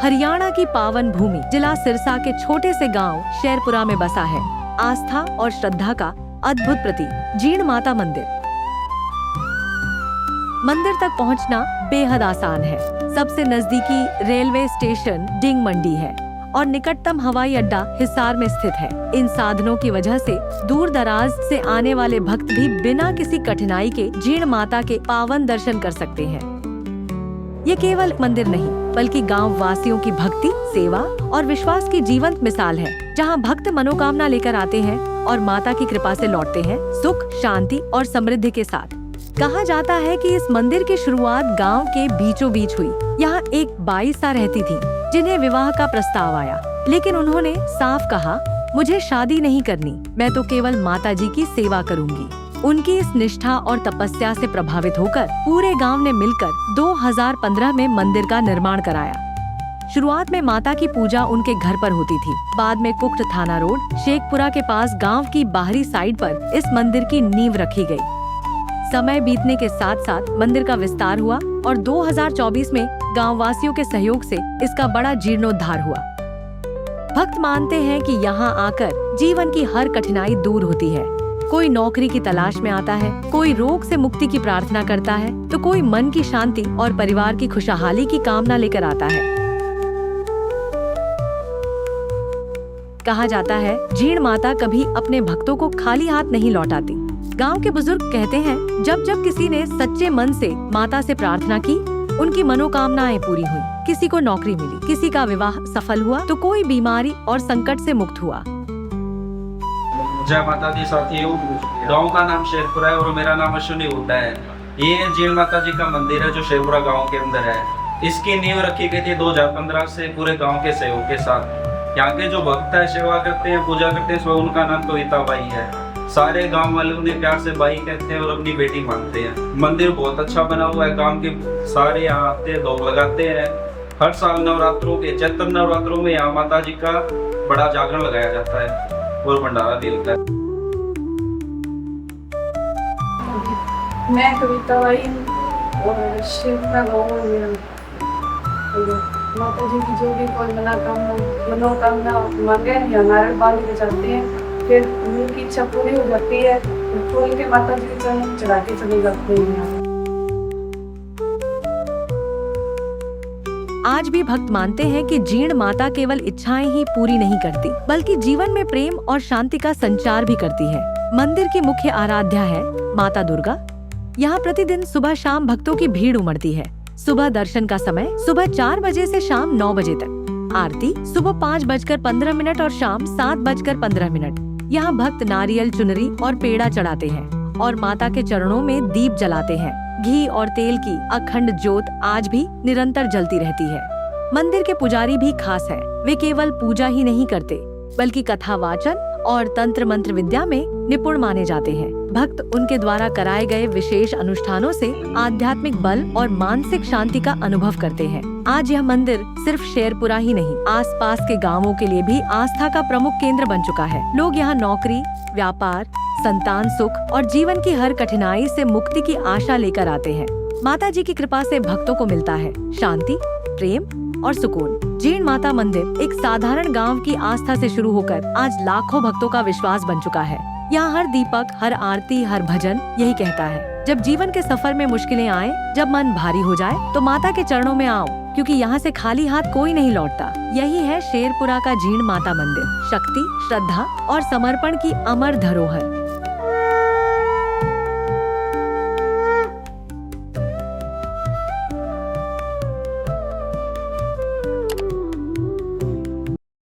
हरियाणा की पावन भूमि जिला सिरसा के छोटे से गांव शेरपुरा में बसा है आस्था और श्रद्धा का अद्भुत प्रतीक जीण माता मंदिर। मंदिर तक पहुंचना बेहद आसान है। सबसे नजदीकी रेलवे स्टेशन डिंग मंडी है और निकटतम हवाई अड्डा हिसार में स्थित है। इन साधनों की वजह से दूर दराज से आने वाले भक्त भी बिना किसी कठिनाई के जीण माता के पावन दर्शन कर सकते हैं। ये केवल मंदिर नहीं बल्कि गांव वासियों की भक्ति, सेवा और विश्वास की जीवंत मिसाल है, जहां भक्त मनोकामना लेकर आते हैं और माता की कृपा से लौटते हैं सुख, शांति और समृद्धि के साथ। कहा जाता है कि इस मंदिर की शुरुआत गांव के बीचों बीच हुई। यहाँ एक बाई सा रहती थी जिन्हें विवाह का प्रस्ताव आया, लेकिन उन्होंने साफ कहा, मुझे शादी नहीं करनी, मैं तो केवल माता जी की सेवा करूंगी। उनकी इस निष्ठा और तपस्या से प्रभावित होकर पूरे गांव ने मिलकर 2015 में मंदिर का निर्माण कराया। शुरुआत में माता की पूजा उनके घर पर होती थी। बाद में कुक्त थाना रोड शेखपुरा के पास गांव की बाहरी साइड पर इस मंदिर की नींव रखी गई। समय बीतने के साथ साथ मंदिर का विस्तार हुआ और 2024 में गाँव वासियों के सहयोग से इसका बड़ा जीर्णोद्धार हुआ। भक्त मानते हैं कि यहाँ आकर जीवन की हर कठिनाई दूर होती है। कोई नौकरी की तलाश में आता है, कोई रोग से मुक्ति की प्रार्थना करता है, तो कोई मन की शांति और परिवार की खुशहाली की कामना लेकर आता है। कहा जाता है, जीण माता कभी अपने भक्तों को खाली हाथ नहीं लौटाती। गांव के बुजुर्ग कहते हैं, जब जब किसी ने सच्चे मन से माता से प्रार्थना की, उनकी मनोकामनाएं पूरी हुई। किसी को नौकरी मिली, किसी का विवाह सफल हुआ, तो कोई बीमारी और संकट से मुक्त हुआ। जय माता दी साथियों, गांव का नाम शेरपुरा है और मेरा नाम अश्विनी हुड्डा है। ये जीण माता जी का मंदिर है जो शेरपुरा गांव के अंदर है। इसकी नींव रखी गई थी 2015 से पूरे गांव के सहयोग के साथ। यहाँ के जो भक्त है, सेवा करते हैं, पूजा करते हैं, सब उनका नाम कविता बाई है। सारे गांव वाले उन्हें प्यार से बाई कहते हैं और अपनी बेटी मानते हैं। मंदिर बहुत अच्छा बना हुआ है। गांव के सारे यहाँ आते हैं, लोग लगाते हैं। हर साल नवरात्रों के चैत्र नवरात्रों में यहाँ माता जी का बड़ा जागरण लगाया जाता है और भंडारा भी लगता है। मैं कविता बाई और शेरपुरा गाँव में माता जी की जो भी कोई मनोकामना मांगे या नारियल बांध के जाते हैं, फिर उनकी इच्छा पूरी हो जाती है, फूल के माता जी के चरण चढ़ा के चले जाते हैं। आज भी भक्त मानते हैं कि जीण माता केवल इच्छाएं ही पूरी नहीं करती, बल्कि जीवन में प्रेम और शांति का संचार भी करती है। मंदिर की मुख्य आराध्या है माता दुर्गा। यहाँ प्रतिदिन सुबह शाम भक्तों की भीड़ उमड़ती है। सुबह दर्शन का समय सुबह 4 बजे से शाम 9 बजे तक। आरती सुबह 5:15 और शाम 7:15। यहाँ भक्त नारियल, चुनरी और पेड़ा चढ़ाते हैं और माता के चरणों में दीप जलाते हैं। घी और तेल की अखंड ज्योत आज भी निरंतर जलती रहती है। मंदिर के पुजारी भी खास है। वे केवल पूजा ही नहीं करते बल्कि कथा वाचन और तंत्र मंत्र विद्या में निपुण माने जाते हैं। भक्त उनके द्वारा कराए गए विशेष अनुष्ठानों से आध्यात्मिक बल और मानसिक शांति का अनुभव करते हैं। आज यह मंदिर सिर्फ शेरपुरा ही नहीं, आसपास के गांवों के लिए भी आस्था का प्रमुख केंद्र बन चुका है। लोग यहाँ नौकरी, व्यापार, संतान सुख और जीवन की हर कठिनाई से मुक्ति की आशा लेकर आते हैं। माता जी की कृपा से भक्तों को मिलता है शांति, प्रेम और सुकून। जीण माता मंदिर एक साधारण गांव की आस्था से शुरू होकर आज लाखों भक्तों का विश्वास बन चुका है। यहाँ हर दीपक, हर आरती, हर भजन यही कहता है, जब जीवन के सफर में मुश्किलें आए, जब मन भारी हो जाए, तो माता के चरणों में आओ, क्योंकि यहाँ से खाली हाथ कोई नहीं लौटता। यही है शेरपुरा का जीण माता मंदिर, शक्ति, श्रद्धा और समर्पण की अमर धरोहर।